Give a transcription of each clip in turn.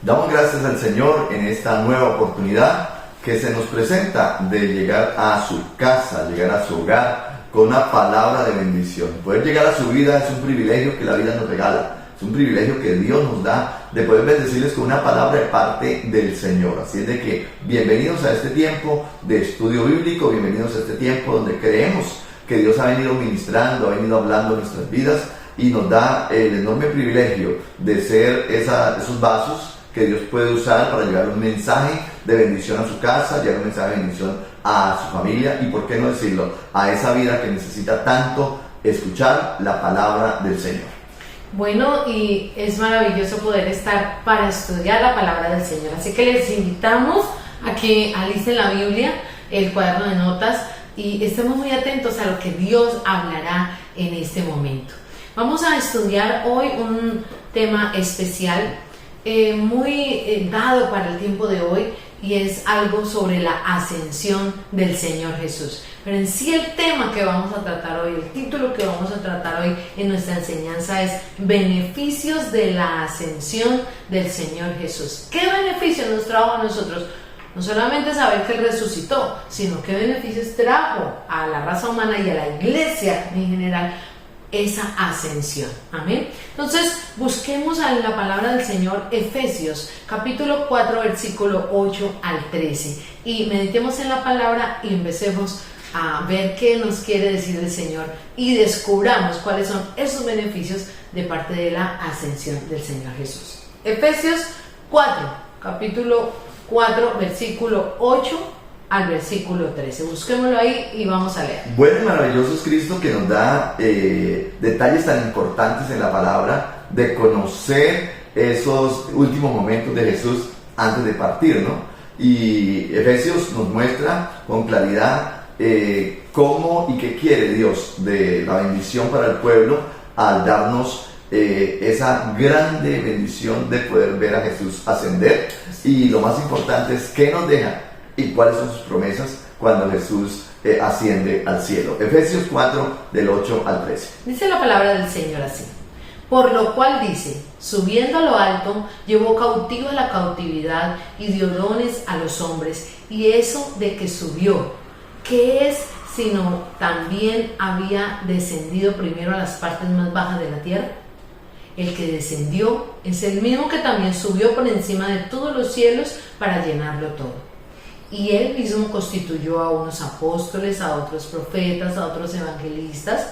Damos gracias al Señor en esta nueva oportunidad que se nos presenta de llegar a su casa, llegar a su hogar con una palabra de bendición. Poder llegar a su vida es un privilegio que la vida nos regala, es un privilegio que Dios nos da de poder bendecirles con una palabra de parte del Señor. Así es de que bienvenidos a este tiempo de estudio bíblico, bienvenidos a este tiempo donde creemos que Dios ha venido ministrando, ha venido hablando en nuestras vidas y nos da el enorme privilegio de ser esos vasos que Dios puede usar para llevar un mensaje de bendición a su casa, llevar un mensaje de bendición a su familia y, por qué no decirlo, a esa vida que necesita tanto escuchar la palabra del Señor. Bueno, y es maravilloso poder estar para estudiar la palabra del Señor. Así que les invitamos a que alicen la Biblia, el cuaderno de notas y estemos muy atentos a lo que Dios hablará en este momento. Vamos a estudiar hoy un tema especial muy dado para el tiempo de hoy y es algo sobre la ascensión del Señor Jesús. Pero en sí el tema que vamos a tratar hoy, el título que vamos a tratar hoy en nuestra enseñanza es Beneficios de la ascensión del Señor Jesús. ¿Qué beneficios nos trajo a nosotros? No solamente saber que Él resucitó, sino qué beneficios trajo a la raza humana y a la iglesia en general esa ascensión. Amén. Entonces busquemos en la palabra del Señor Efesios capítulo 4 versículo 8 al 13 y meditemos en la palabra y empecemos a ver qué nos quiere decir el Señor y descubramos cuáles son esos beneficios de parte de la ascensión del Señor Jesús. Efesios 4 capítulo 4 versículo 8 al versículo 13. Busquémoslo ahí y vamos a leer. Bueno y maravilloso es Cristo que nos da detalles tan importantes en la palabra de conocer esos últimos momentos de Jesús antes de partir, ¿no? Y Efesios nos muestra con claridad cómo y qué quiere Dios de la bendición para el pueblo al darnos esa grande bendición de poder ver a Jesús ascender. Y lo más importante es qué nos deja y cuáles son sus promesas cuando Jesús asciende al cielo. Efesios 4 del 8 al 13. Dice la palabra del Señor así: por lo cual dice, subiendo a lo alto, llevó cautiva la cautividad y dio dones a los hombres. Y eso de que subió, ¿qué es sino también había descendido primero a las partes más bajas de la tierra? El que descendió es el mismo que también subió por encima de todos los cielos para llenarlo todo. Y Él mismo constituyó a unos apóstoles, a otros profetas, a otros evangelistas,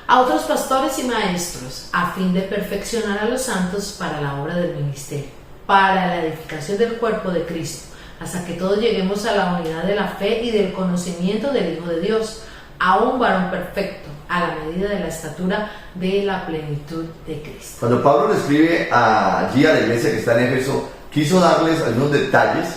a otros pastores y maestros, a fin de perfeccionar a los santos para la obra del ministerio, para la edificación del cuerpo de Cristo, hasta que todos lleguemos a la unidad de la fe y del conocimiento del Hijo de Dios, a un varón perfecto, a la medida de la estatura de la plenitud de Cristo. Cuando Pablo le escribe allí a la iglesia que está en Éfeso, quiso darles algunos detalles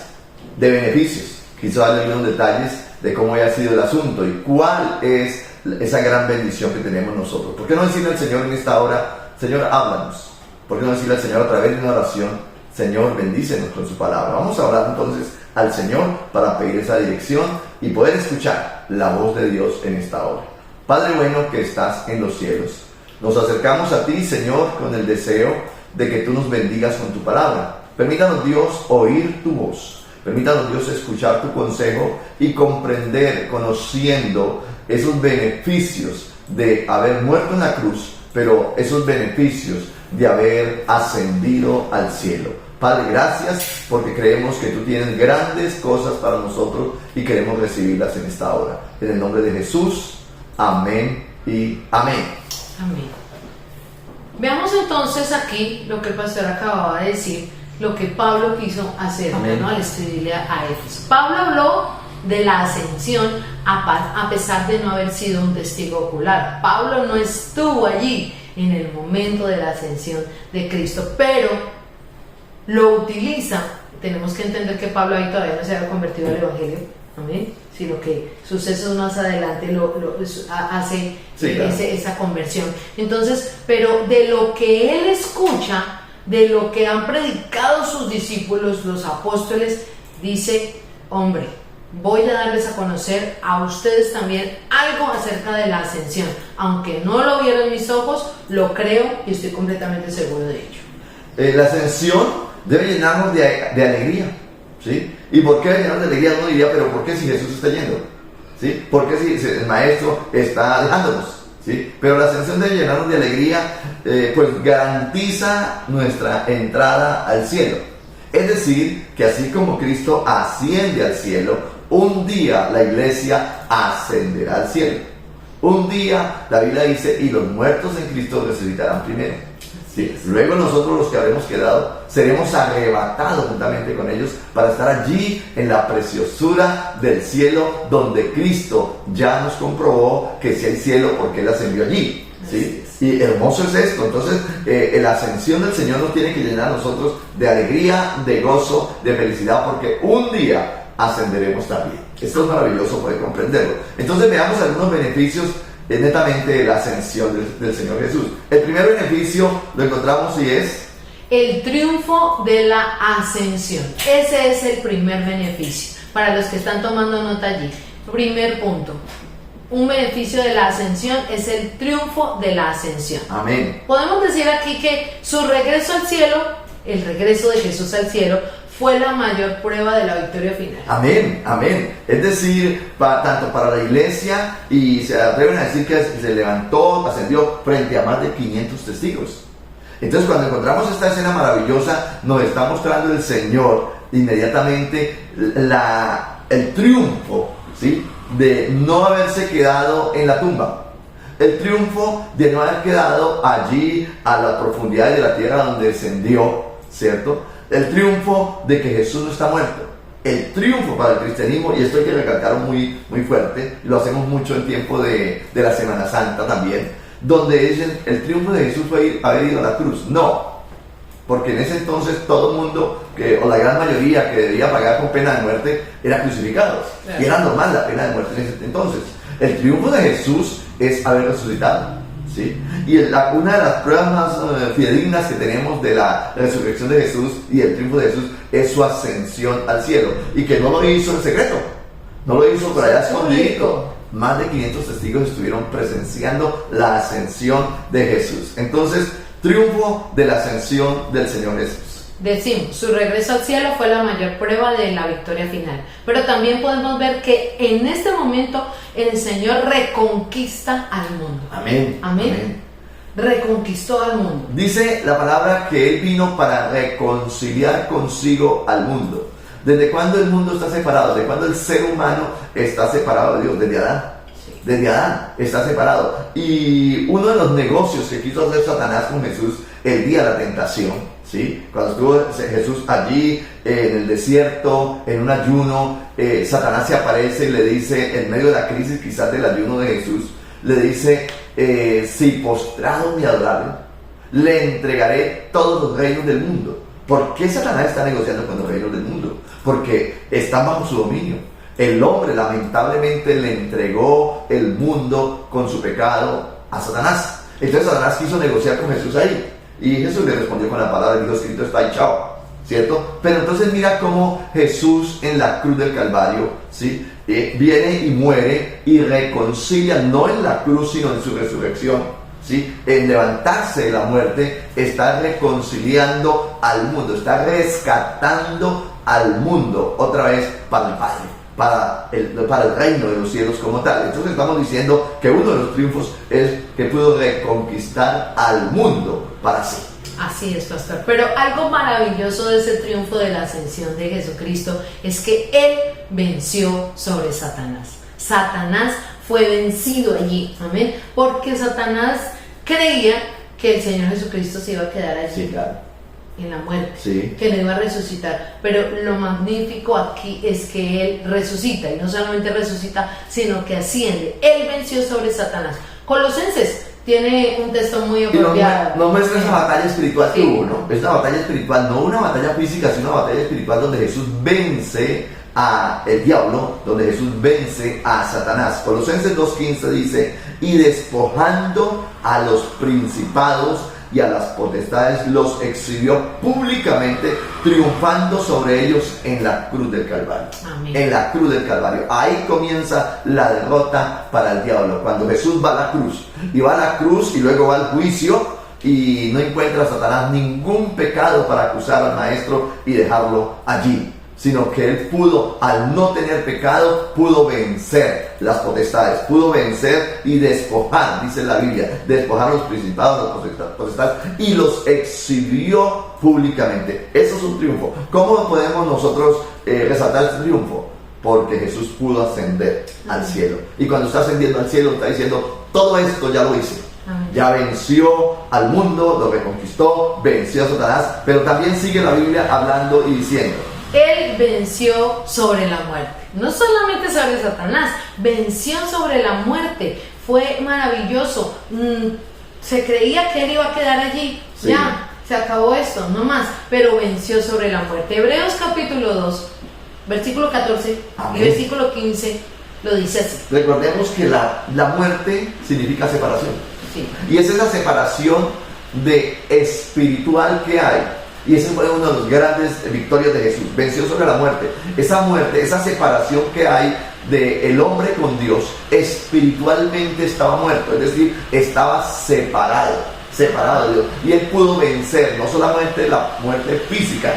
de beneficios, quiso darles algunos detalles de cómo haya sido el asunto y cuál es esa gran bendición que tenemos nosotros. ¿Por qué no decirle al Señor en esta hora, Señor, háblanos? ¿Por qué no decirle al Señor a través de una oración, Señor, bendícenos con su palabra? Vamos a hablar entonces al Señor para pedir esa dirección y poder escuchar la voz de Dios en esta hora. Padre bueno que estás en los cielos, nos acercamos a ti, Señor, con el deseo de que tú nos bendigas con tu palabra. Permítanos, Dios, oír tu voz. Permítanos, Dios, escuchar tu consejo y comprender, conociendo esos beneficios de haber muerto en la cruz, pero esos beneficios de haber ascendido al cielo. Padre, gracias porque creemos que tú tienes grandes cosas para nosotros y queremos recibirlas en esta hora. En el nombre de Jesús, amén y amén. Amén. Veamos entonces aquí lo que el pastor acababa de decir, lo que Pablo quiso hacer, ¿no? Al escribirle a Éfeso. Pablo habló de la ascensión a pesar de no haber sido un testigo ocular. Pablo no estuvo allí en el momento de la ascensión de Cristo, pero lo utiliza. Tenemos que entender que Pablo ahí todavía no se había convertido al Evangelio, ¿amén? Sino que sucesos más adelante hace esa conversión. Entonces, pero de lo que él escucha, de lo que han predicado sus discípulos, los apóstoles, dice: hombre, voy a darles a conocer a ustedes también algo acerca de la ascensión. Aunque no lo vieron mis ojos, lo creo y estoy completamente seguro de ello. La ascensión debe llenarnos de alegría, ¿sí? ¿Y por qué llenarnos de alegría? No diría, pero ¿por qué si Jesús está yendo? ¿Sí? ¿Por qué si el Maestro está dejándonos? ¿Sí? Pero la ascensión debe llenarnos de alegría, pues garantiza nuestra entrada al cielo. Es decir, que así como Cristo asciende al cielo, un día la iglesia ascenderá al cielo. Un día, la Biblia dice, y los muertos en Cristo resucitarán primero. ¿Sí? Luego nosotros, los que habremos quedado, seremos arrebatados juntamente con ellos para estar allí en la preciosura del cielo, donde Cristo ya nos comprobó que sí hay cielo porque Él ascendió allí. ¿Sí? Y hermoso es esto. Entonces, la ascensión del Señor nos tiene que llenar a nosotros de alegría, de gozo, de felicidad, porque un día ascenderemos también. Esto es maravilloso poder comprenderlo. Entonces, veamos algunos beneficios netamente de la ascensión del Señor Jesús. El primer beneficio lo encontramos y es el triunfo de la ascensión. Ese es el primer beneficio. Para los que están tomando nota allí, primer punto. Un beneficio de la ascensión es el triunfo de la ascensión. Amén. Podemos decir aquí que su regreso al cielo, el regreso de Jesús al cielo, fue la mayor prueba de la victoria final. Amén, amén. Es decir, tanto para la iglesia, y se atreven a decir que se levantó, ascendió frente a más de 500 testigos. Entonces, cuando encontramos esta escena maravillosa, nos está mostrando el Señor inmediatamente el triunfo, ¿sí?, de no haberse quedado en la tumba. El triunfo de no haber quedado allí a la profundidad de la tierra donde descendió, ¿cierto? El triunfo de que Jesús no está muerto. El triunfo para el cristianismo, y esto hay que recalcarlo muy, muy fuerte, y lo hacemos mucho en tiempo de la Semana Santa también, donde dicen el triunfo de Jesús fue haber ido a la cruz. No, porque en ese entonces todo el mundo, o la gran mayoría que debía pagar con pena de muerte, eran crucificados. Claro. Y era normal la pena de muerte en ese entonces. El triunfo de Jesús es haber resucitado. ¿Sí? Y una de las pruebas más fidedignas que tenemos de la resurrección de Jesús y el triunfo de Jesús es su ascensión al cielo, y que no lo hizo en secreto, no lo hizo por allá escondido. Más de 500 testigos estuvieron presenciando la ascensión de Jesús. Entonces, triunfo de la ascensión del Señor Jesús. Decimos, su regreso al cielo fue la mayor prueba de la victoria final. Pero también podemos ver que en este momento el Señor reconquista al mundo. Amén. Amén. Reconquistó al mundo. Dice la palabra que Él vino para reconciliar consigo al mundo. ¿Desde cuándo el mundo está separado? ¿Desde cuándo el ser humano está separado de Dios? Desde Adán. Desde Adán está separado. Y uno de los negocios que quiso hacer Satanás con Jesús el día de la tentación, ¿sí?, cuando estuvo Jesús allí en el desierto, en un ayuno, Satanás se aparece y le dice, en medio de la crisis quizás del ayuno de Jesús, le dice, si postrado me adoraren, le entregaré todos los reinos del mundo. ¿Por qué Satanás está negociando con los reinos del mundo? Porque están bajo su dominio. El hombre lamentablemente le entregó el mundo con su pecado a Satanás. Entonces Satanás quiso negociar con Jesús ahí. Y Jesús le respondió con la palabra, dijo, escrito está, y chao, ¿cierto? Pero entonces mira cómo Jesús en la cruz del Calvario, ¿sí?, viene y muere y reconcilia, no en la cruz sino en su resurrección, ¿sí?, en levantarse de la muerte, está reconciliando al mundo, está rescatando al mundo otra vez para el Padre, para el reino de los cielos como tal. Entonces estamos diciendo que uno de los triunfos es que pudo reconquistar al mundo para sí. Así es, pastor. Pero algo maravilloso de ese triunfo de la ascensión de Jesucristo es que Él venció sobre Satanás. Satanás fue vencido allí, amén, porque Satanás creía que el Señor Jesucristo se iba a quedar allí. Sí, claro. en la muerte, Sí. que no iba a resucitar, pero lo magnífico aquí es que Él resucita, y no solamente resucita, sino que asciende. Él venció sobre Satanás. Colosenses tiene un texto muy Y apropiado. nos muestra esa batalla espiritual que Sí. hubo, ¿no? Es una batalla espiritual, no una batalla física, sino una batalla espiritual donde Jesús vence a el diablo, donde Jesús vence a Satanás. Colosenses 2:15 dice, y despojando a los principados y a las potestades, los exhibió públicamente, triunfando sobre ellos en la cruz del Calvario. Amén. En la cruz del Calvario. Ahí comienza la derrota para el diablo. Cuando Jesús va a la cruz, y va a la cruz y luego va al juicio, y no encuentra a Satanás ningún pecado para acusar al maestro y dejarlo allí, sino que él pudo, al no tener pecado, pudo vencer las potestades, pudo vencer y despojar, dice la Biblia, despojar a los principados, las potestades, y los exhibió públicamente. Eso es un triunfo. ¿Cómo podemos nosotros resaltar este triunfo? Porque Jesús pudo ascender al cielo. Y cuando está ascendiendo al cielo, está diciendo, todo esto ya lo hice. Amén. Ya venció al mundo, lo reconquistó, venció a Satanás, pero también sigue la Biblia hablando y diciendo, Él venció sobre la muerte. No solamente sobre Satanás, venció sobre la muerte. Fue maravilloso. Se creía que él iba a quedar allí. Sí. Ya, se acabó esto, no más. Pero venció sobre la muerte. Hebreos capítulo 2, versículo 14 Amén. y versículo 15 lo dice así. recordemos que la muerte significa separación. Sí. Y es esa separación de espiritual que hay. Y ese fue uno de los grandes victorias de Jesús. Venció sobre la muerte. Esa muerte, esa separación que hay del hombre con Dios, espiritualmente estaba muerto. Es decir, estaba separado de Dios. Y él pudo vencer no solamente la muerte física,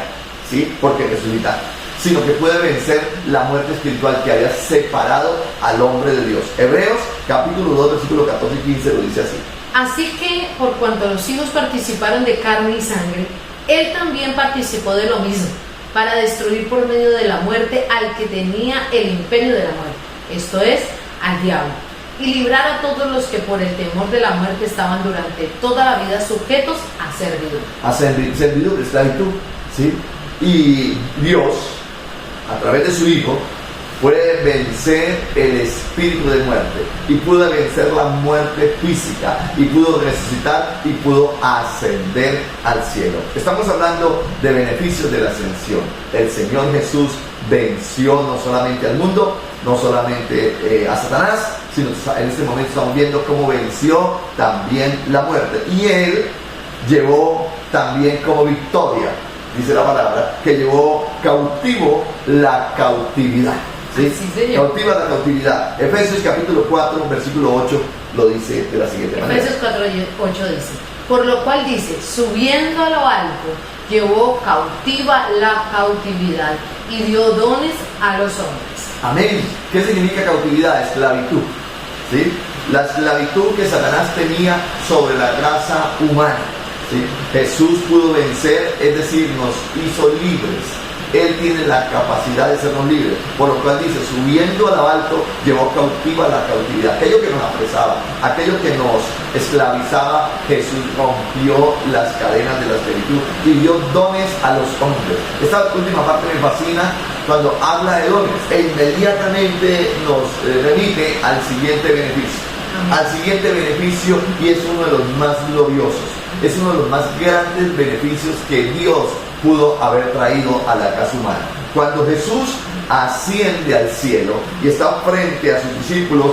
¿sí? Porque resucita, sino que puede vencer la muerte espiritual que había separado al hombre de Dios. Hebreos capítulo 2, versículo 14 y 15 lo dice así. Así que, por cuanto los hijos participaron de carne y sangre, él también participó de lo mismo, para destruir por medio de la muerte al que tenía el imperio de la muerte, esto es, al diablo, y librar a todos los que por el temor de la muerte estaban durante toda la vida sujetos a servidumbre. A servidumbre, esclavitud, ¿sí? Y Dios, a través de su Hijo, puede vencer el espíritu de muerte, y pudo vencer la muerte física, y pudo resucitar, y pudo ascender al cielo. Estamos hablando de beneficios de la ascensión. El Señor Jesús venció no solamente al mundo, no solamente a Satanás, sino en este momento estamos viendo cómo venció también la muerte. Y Él llevó también como victoria, dice la palabra, que llevó cautivo la cautividad. ¿Sí? Sí, señor. Cautiva la cautividad. Efesios capítulo 4, versículo 8 lo dice de la siguiente manera. Efesios 4, 8 dice, por lo cual dice, subiendo a lo alto, llevó cautiva la cautividad y dio dones a los hombres. Amén. ¿Qué significa cautividad? Esclavitud. ¿Sí? La esclavitud que Satanás tenía sobre la raza humana. ¿Sí? Jesús pudo vencer, es decir, nos hizo libres. Él tiene la capacidad de sernos libres, por lo cual dice, subiendo a lo alto, llevó cautiva la cautividad. Aquello que nos apresaba, aquello que nos esclavizaba, Jesús rompió las cadenas de la esclavitud y dio dones a los hombres. Esta última parte me fascina cuando habla de dones e inmediatamente nos remite al siguiente beneficio. Al siguiente beneficio, y es uno de los más gloriosos, es uno de los más grandes beneficios que Dios pudo haber traído a la casa humana. Cuando Jesús asciende al cielo y está frente a sus discípulos,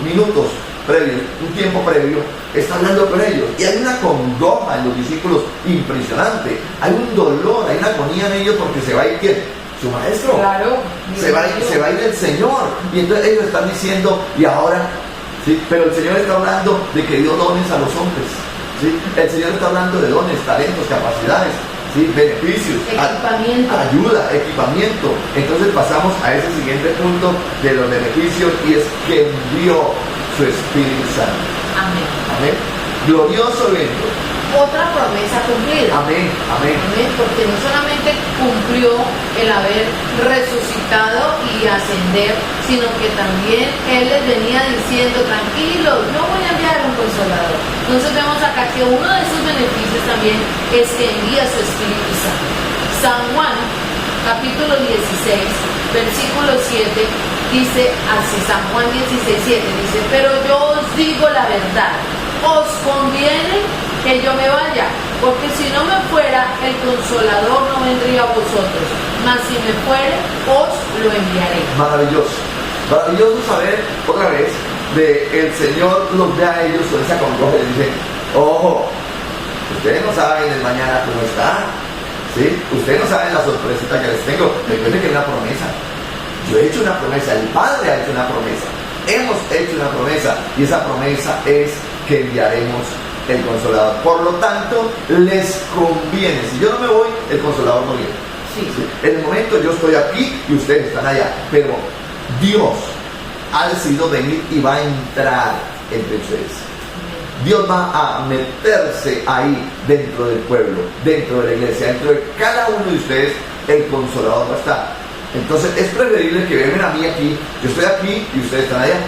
minutos previos, un tiempo previo, está hablando con ellos y hay una congoja en los discípulos impresionante, hay un dolor, hay una agonía en ellos porque se va a ir ¿quién? Su maestro. Claro, se va a ir el Señor, y entonces ellos están diciendo, y ahora, ¿sí? Pero el Señor está hablando de que dio dones a los hombres, ¿sí? El Señor está hablando de dones, talentos, capacidades, ¿sí? Beneficios, equipamiento, ayuda, equipamiento. Entonces pasamos a ese siguiente punto de los beneficios, y es que envió su Espíritu Santo. amén. Amén. Glorioso evento. Otra promesa cumplida. Amén, amén. Amén, porque no solamente cumplió sufrió el haber resucitado y ascender, sino que también Él les venía diciendo, tranquilos, yo voy a enviar un consolador. Entonces vemos acá que uno de sus beneficios también es que envía su Espíritu Santo. San Juan, capítulo 16, versículo 7, dice así, San Juan 16, 7, dice, pero yo os digo la verdad, os conviene que yo me vaya, porque si no me fuera, el Consolador no vendría a vosotros, mas si me fuere, os lo enviaré. Maravilloso, maravilloso saber otra vez de el Señor los ve a ellos con esa congoja y les dice, ojo, ustedes no saben el mañana cómo está, ¿sí? Ustedes no saben la sorpresita que les tengo. Recuerden que es una promesa. Yo he hecho una promesa, el Padre ha hecho una promesa, hemos hecho una promesa, y esa promesa es que enviaremos el Consolador. Por lo tanto, les conviene. Si yo no me voy, el Consolador no viene. Sí. En el momento yo estoy aquí y ustedes están allá, pero Dios ha decidido venir y va a entrar entre ustedes. Dios va a meterse ahí dentro del pueblo, dentro de la iglesia, dentro de cada uno de ustedes. El Consolador va a estar. Entonces es preferible que vengan a mí aquí. Yo estoy aquí y ustedes están allá.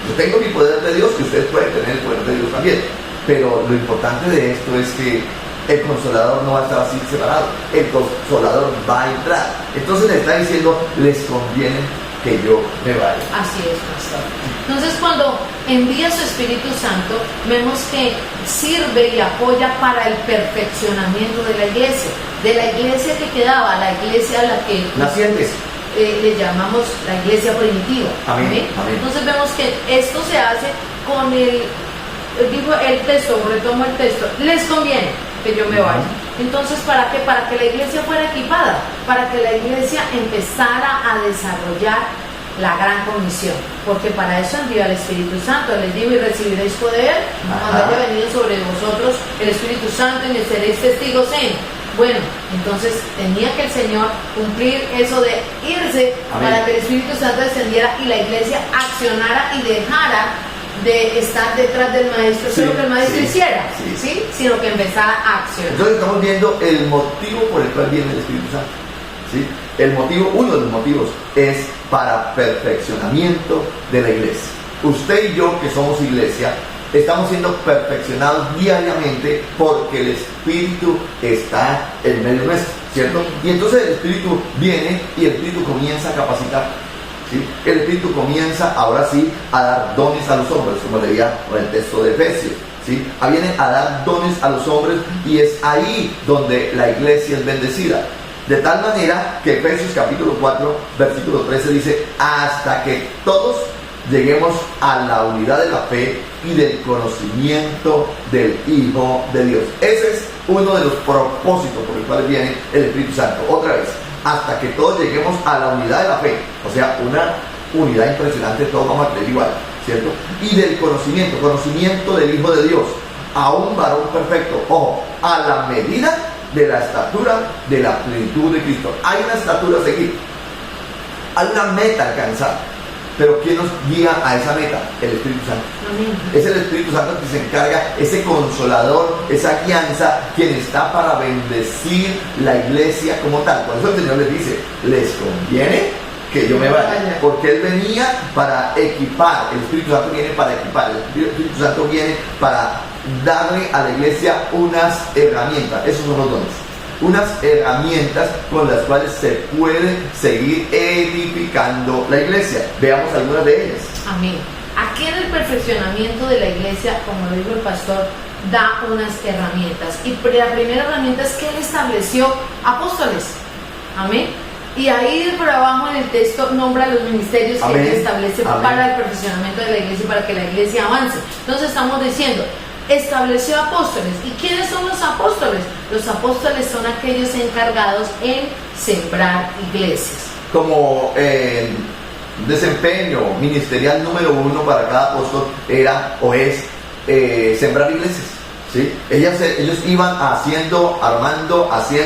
Yo tengo mi poder de Dios y ustedes pueden tener el poder de Dios también. Pero lo importante de esto es que el Consolador no va a estar así separado. El Consolador va a entrar. Entonces le está diciendo, les conviene que yo me vaya. Así es, pastor. Entonces cuando envía su Espíritu Santo, vemos que sirve y apoya para el perfeccionamiento de la iglesia que quedaba, la iglesia a la que nacientes le llamamos la iglesia primitiva. Amén. Amén. Entonces vemos que esto se hace con dijo el texto, retomo el texto, les conviene que yo me vaya. Entonces, ¿para qué? Para que la iglesia fuera equipada, para que la iglesia empezara a desarrollar la gran comisión, porque para eso envió al Espíritu Santo. Les digo, y recibiréis poder cuando haya venido sobre vosotros el Espíritu Santo, y me seréis testigos en. Bueno, entonces tenía que el Señor cumplir eso de irse. Amén. Para que el Espíritu Santo descendiera y la iglesia accionara y dejara de estar detrás del maestro, sí, que el maestro hiciera, sí, sino que empezara a accionar. Entonces estamos viendo el motivo por el cual viene el Espíritu Santo, ¿sí? El motivo, uno de los motivos, es para perfeccionamiento de la iglesia. Usted y yo, que somos iglesia, estamos siendo perfeccionados diariamente porque el Espíritu está en medio nuestro, ¿cierto? Y entonces el Espíritu viene y el Espíritu comienza a capacitar. ¿Sí? El Espíritu comienza ahora sí a dar dones a los hombres, como leía en el texto de Efesios, ¿sí? Viene a dar dones a los hombres, y es ahí donde la iglesia es bendecida. De tal manera que Efesios capítulo 4, versículo 13 dice, hasta que todos lleguemos a la unidad de la fe y del conocimiento del Hijo de Dios. Ese es uno de los propósitos por el cual viene el Espíritu Santo. Otra vez, hasta que todos lleguemos a la unidad de la fe, o sea, una unidad impresionante, todos vamos a creer igual, ¿cierto? Y del conocimiento del Hijo de Dios, a un varón perfecto, ojo, a la medida de la estatura de la plenitud de Cristo. Hay una estatura a seguir, hay una meta a alcanzar, pero ¿quién nos guía a esa meta? El Espíritu Santo. Amén. Es el Espíritu Santo que se encarga, ese consolador, esa guianza, quien está para bendecir la iglesia como tal. Por eso el Señor les dice, les conviene que yo me vaya, porque Él venía para equipar. El Espíritu Santo viene para equipar, el Espíritu Santo viene para darle a la iglesia unas herramientas. Esos son los dones, unas herramientas con las cuales se puede seguir edificando la iglesia. Veamos algunas de ellas. Amén. Aquí en el perfeccionamiento de la iglesia, como lo dijo el pastor, da unas herramientas, y la primera herramienta es que Él estableció apóstoles. Amén. Y ahí por abajo en el texto nombra los ministerios que Él establece para el perfeccionamiento de la iglesia y para que la iglesia avance. Entonces estamos diciendo, estableció apóstoles. ¿Y quiénes son los apóstoles? Los apóstoles son aquellos encargados en sembrar iglesias. Como desempeño ministerial número 1 para cada apóstol era o es sembrar iglesias, ¿sí? Ellos iban haciendo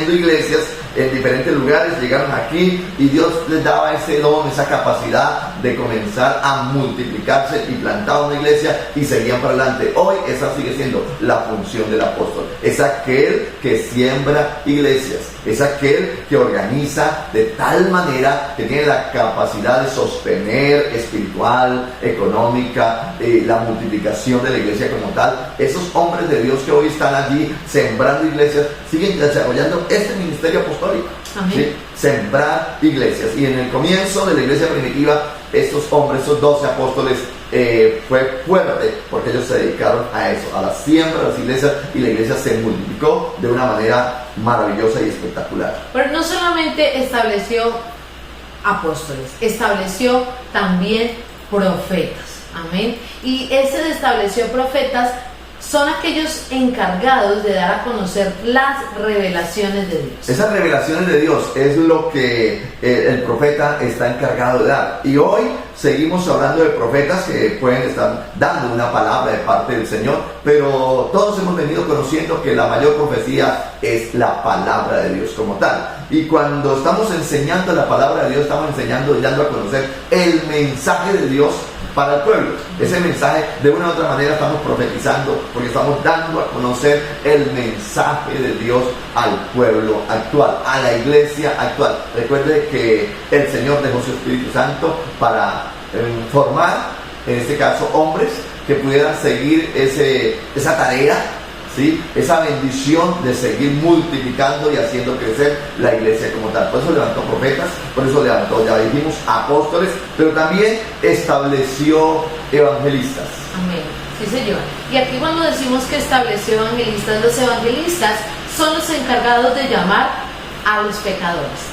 iglesias en diferentes lugares, llegaron aquí y Dios les daba ese don, esa capacidad de comenzar a multiplicarse y plantar una iglesia y seguían para adelante. Hoy esa sigue siendo la función del apóstol. Es aquel que siembra iglesias, es aquel que organiza de tal manera que tiene la capacidad de sostener espiritual, económica, la multiplicación de la iglesia como tal. Esos hombres de Dios que hoy están allí sembrando iglesias siguen desarrollando este ministerio apostólico. ¿Sí? Sembrar iglesias. Y en el comienzo de la iglesia primitiva, estos hombres, esos 12 apóstoles, fue fuerte porque ellos se dedicaron a eso, a la siembra de las iglesias, y la iglesia se multiplicó de una manera maravillosa y espectacular. Pero no solamente estableció apóstoles, estableció también profetas. Amén. Y ese de estableció profetas son aquellos encargados de dar a conocer las revelaciones de Dios. Esas revelaciones de Dios es lo que el profeta está encargado de dar. Y hoy seguimos hablando de profetas que pueden estar dando una palabra de parte del Señor, pero todos hemos venido conociendo que la mayor profecía es la palabra de Dios como tal. Y cuando estamos enseñando la palabra de Dios, estamos enseñando y dando a conocer el mensaje de Dios para el pueblo. Ese mensaje, de una u otra manera, estamos profetizando porque estamos dando a conocer el mensaje de Dios al pueblo actual, a la iglesia actual. Recuerde que el Señor dejó su Espíritu Santo para formar, en este caso, hombres que pudieran seguir esa tarea, ¿sí? Esa bendición de seguir multiplicando y haciendo crecer la iglesia como tal. Por eso levantó profetas, por eso levantó, ya dijimos, apóstoles, pero también estableció evangelistas. Amén. Sí, Señor. Y aquí cuando decimos que estableció evangelistas, los evangelistas son los encargados de llamar a los pecadores.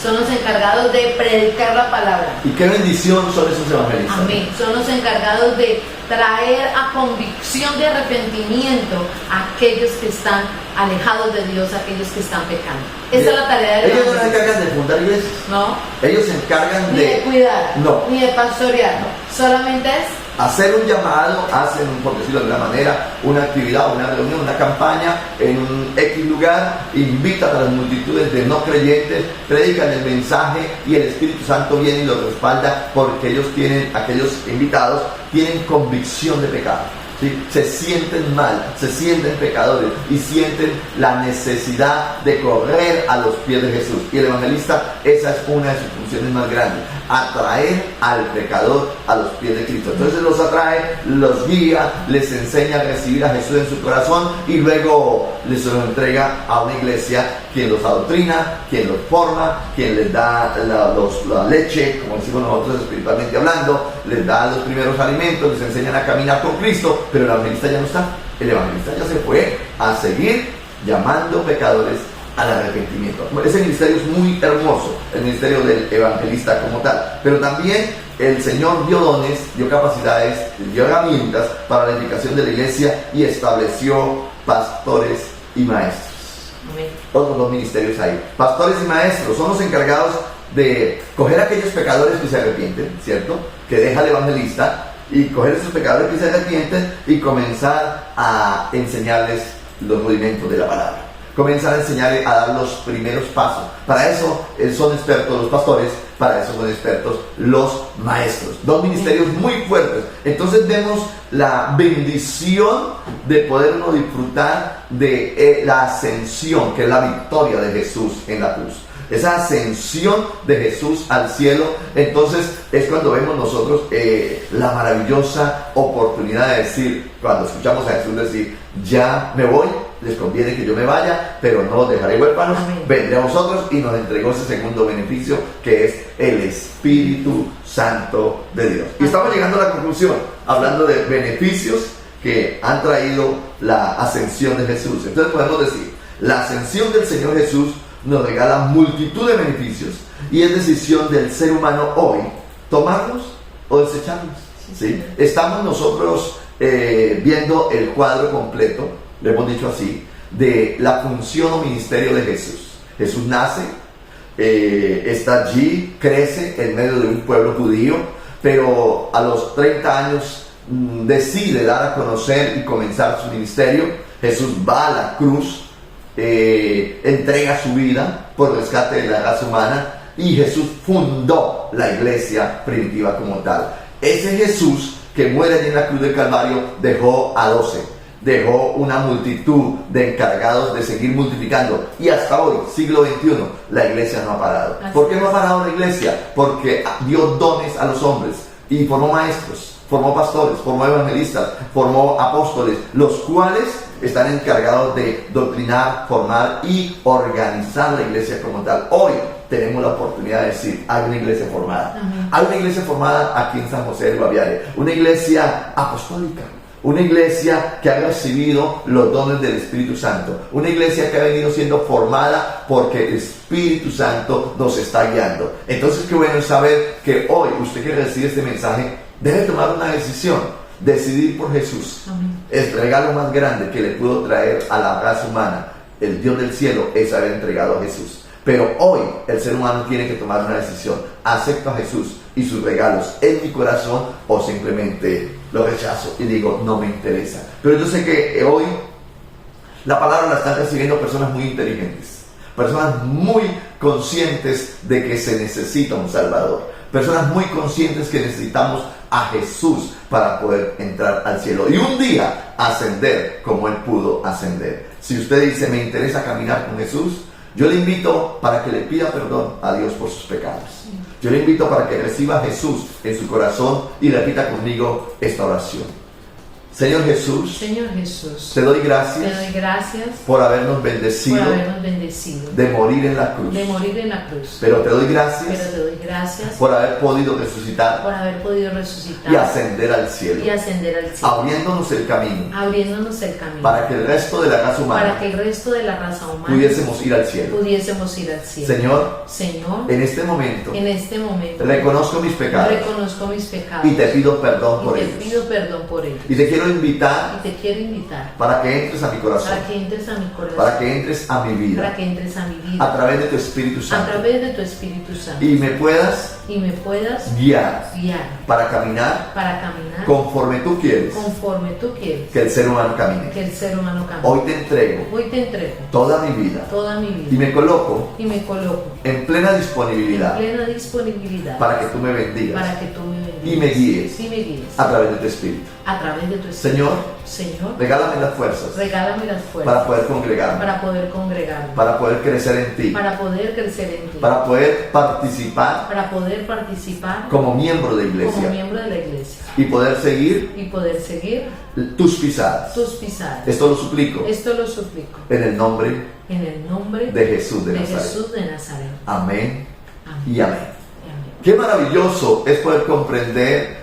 Son los encargados de predicar la palabra. ¿Y qué bendición son esos evangelistas? Amén. Son los encargados de traer a convicción de arrepentimiento a aquellos que están alejados de Dios, a aquellos que están pecando. Esa es la tarea de ellos. No se encargan de fundar iglesias. No. Ellos se encargan ni de cuidar. No. Ni de pastorear. No. Solamente es hacer un llamado, hacen, por decirlo de alguna manera, una actividad, una reunión, una campaña en un X lugar, invitan a las multitudes de no creyentes, predican el mensaje y el Espíritu Santo viene y los respalda porque ellos tienen, aquellos invitados, tienen convicción de pecado. ¿Sí? Se sienten mal, se sienten pecadores y sienten la necesidad de correr a los pies de Jesús. Y el evangelista, esa es una de sus funciones más grandes, atraer al pecador a los pies de Cristo. Entonces los atrae, los guía, les enseña a recibir a Jesús en su corazón y luego les lo entrega a una iglesia, quien los adoctrina, quien los forma, quien les da la leche, como decimos nosotros espiritualmente hablando, les da los primeros alimentos, les enseñan a caminar con Cristo. Pero el evangelista ya no está. El evangelista ya se fue a seguir llamando pecadores al arrepentimiento. Ese ministerio es muy hermoso, el ministerio del evangelista como tal. Pero también el Señor dio dones, dio capacidades, dio herramientas para la edificación de la iglesia y estableció pastores y maestros. Amén. Otros dos ministerios ahí. Pastores y maestros son los encargados de coger a aquellos pecadores que se arrepienten, ¿cierto? Que deja el evangelista, y coger esos pecadores que se arrepienten y comenzar a enseñarles los rudimentos de la palabra. Comenzar a enseñarles a dar los primeros pasos. Para eso son expertos los pastores, para eso son expertos los maestros. Dos ministerios muy fuertes. Entonces vemos la bendición de podernos disfrutar de la ascensión, que es la victoria de Jesús en la cruz. Esa ascensión de Jesús al cielo. Entonces es cuando vemos nosotros la maravillosa oportunidad de decir, cuando escuchamos a Jesús decir, ya me voy, les conviene que yo me vaya, pero no los dejaré huérfanos. Amén. Vendré a vosotros, y nos entregó ese segundo beneficio, que es el Espíritu Santo de Dios. Y estamos llegando a la conclusión, hablando de beneficios que han traído la ascensión de Jesús. Entonces podemos decir, la ascensión del Señor Jesús nos regala multitud de beneficios, y es decisión del ser humano hoy tomarlos o desecharlos. ¿Sí? Estamos nosotros viendo el cuadro completo, le hemos dicho así, de la función o ministerio de Jesús. Jesús nace, está allí, crece en medio de un pueblo judío, pero a los 30 años decide dar a conocer y comenzar su ministerio. Jesús va a la cruz, entrega su vida por rescate de la raza humana, y Jesús fundó la iglesia primitiva como tal. Ese Jesús que muere allí en la cruz del Calvario dejó a 12, dejó una multitud de encargados de seguir multiplicando, y hasta hoy, siglo XXI, la iglesia no ha parado. ¿Por qué no ha parado la iglesia? Porque dio dones a los hombres y formó maestros, formó pastores, formó evangelistas, formó apóstoles, los cuales están encargados de doctrinar, formar y organizar la iglesia como tal. Hoy tenemos la oportunidad de decir, hay una iglesia formada. Amén. Hay una iglesia formada aquí en San José del Guaviare, una iglesia apostólica, una iglesia que ha recibido los dones del Espíritu Santo, una iglesia que ha venido siendo formada porque el Espíritu Santo nos está guiando. Entonces, qué bueno saber que hoy usted que recibe este mensaje debe tomar una decisión, decidir por Jesús. Amén. El regalo más grande que le pudo traer a la raza humana, el Dios del cielo, es haber entregado a Jesús. Pero hoy el ser humano tiene que tomar una decisión. ¿Acepto a Jesús y sus regalos en mi corazón o simplemente lo rechazo y digo, no me interesa? Pero yo sé que hoy la palabra la están recibiendo personas muy inteligentes, personas muy conscientes de que se necesita un Salvador, personas muy conscientes que necesitamos a Jesús para poder entrar al cielo y un día ascender como Él pudo ascender. Si usted dice, me interesa caminar con Jesús, yo le invito para que le pida perdón a Dios por sus pecados. Yo le invito para que reciba a Jesús en su corazón y repita conmigo esta oración. Señor Jesús, Señor Jesús, te doy te gracias doy gracias por habernos por bendecido habernos bendecido de morir en la cruz. de morir en la cruz. Pero te doy Pero gracias te doy gracias por haber podido resucitar por haber podido resucitar y ascender al cielo, y ascender al cielo, abriéndonos el camino abriéndonos el camino para que el resto de la raza para humana que el resto de la raza humana pudiésemos ir al cielo. pudiésemos ir al cielo. Señor, Señor, en este momento en este momento reconozco mis pecados reconozco mis pecados y te pido perdón y por te ellos. pido perdón por ellos. Y te quiero invitar Y te quiero invitar para que entres a mi corazón, para que entres a mi corazón, para que entres a mi para vida, que entres a mi vida, a través de tu Espíritu a Santo, través de tu Espíritu Santo, y me puedas y me puedas guiar guiar para caminar para caminar conforme tú quieres conforme tú quieres que el ser humano camine. que el ser humano camine. Hoy te entrego Hoy te entrego toda mi vida toda mi y vida me coloco y me coloco en plena en disponibilidad plena disponibilidad para que tú me bendigas para que tú me bendigas y me guíes y me guíes a través de tu Espíritu. a través de tu Espíritu. Señor, Señor, regálame las fuerzas regálame las fuerzas para poder congregarme, para poder congregarme, para poder crecer en ti, para poder crecer en ti, para poder participar para poder participar como miembro de como iglesia miembro de la iglesia y poder seguir y poder seguir tus pisadas. tus pisadas. Esto lo suplico Esto lo suplico en el nombre en el nombre de Jesús de de Nazaret. Jesús de Nazaret. Amén Amén. y amén. Amén. Qué maravilloso es poder comprender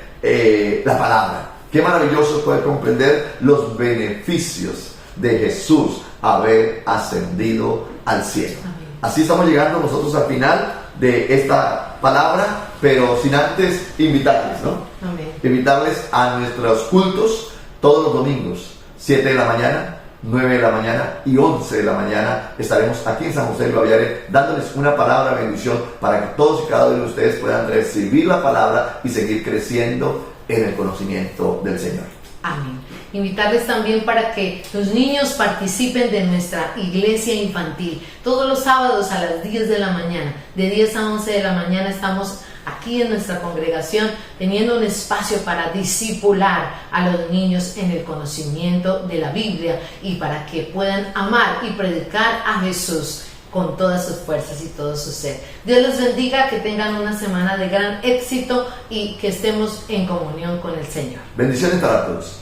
la palabra. Qué maravilloso es poder comprender los beneficios de Jesús haber ascendido al cielo. Amén. Así estamos llegando nosotros al final de esta palabra, pero sin antes invitarles, ¿no? Amén. Invitarles a nuestros cultos todos los domingos, 7 de la mañana, 9 de la mañana y 11 de la mañana. Estaremos aquí en San José del Guaviare dándoles una palabra de bendición para que todos y cada uno de ustedes puedan recibir la palabra y seguir creciendo en el conocimiento del Señor. Amén. Invitarles también para que los niños participen de nuestra iglesia infantil. Todos los sábados a las 10 de la mañana, de 10 a 11 de la mañana, estamos aquí en nuestra congregación teniendo un espacio para discipular a los niños en el conocimiento de la Biblia y para que puedan amar y predicar a Jesús con todas sus fuerzas y todo su ser. Dios los bendiga, que tengan una semana de gran éxito y que estemos en comunión con el Señor. Bendiciones para todos.